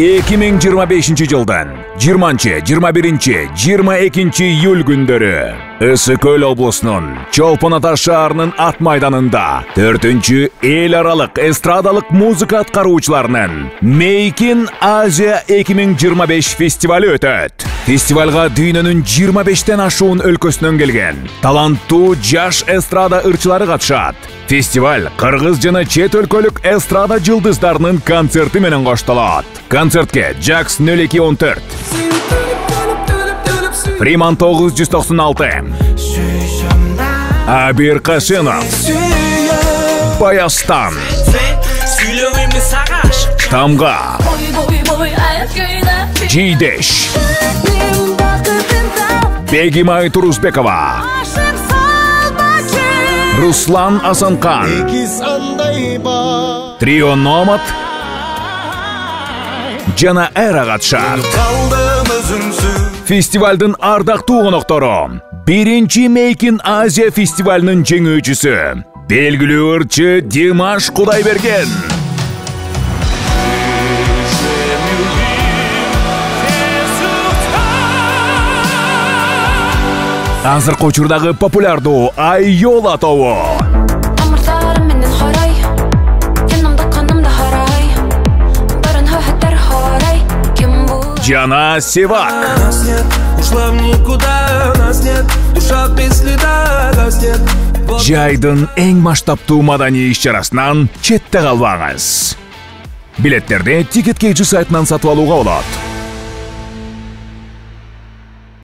2025 жылдан 20-21-22 июль күндері Ысыкөл облысының Чолпон Ата шаарынын ат майданында 4-чү эл аралык эстрадалык музыка аткаруучуларынын Make in Asia 2025 фестивалі өтөт. Фестивалга дүйнөнүн 25тен ашуун өлкөсүнөн келген таланттуу жаш эстрада ырчылары катышат. Фестиваль кыргыз жана чет өлкөлүк эстрада жылдыздарынын концерти менен коштолот. Концертке Jax 0214, Фриман 996, Абир Касенов, Баястан, Тамга, Жейдеш, Бегимай Турузбекова, Руслан Асанкан, Трио Номад, жана Эра катышат. Фестивалдын ардактуу коноктору 1-чи Make in Asia фестивалынын жеңүүчүсү белгилүү ырчы Димаш Кудайберген. Азыркы учурдагы популярдуу Айола тобу. Жана Севак. Жайдын эң масштабтуу маданий иш-чарасынан четте калбаңыз. Билеттерди Ticket.kg сайтынан сатып алууга болот.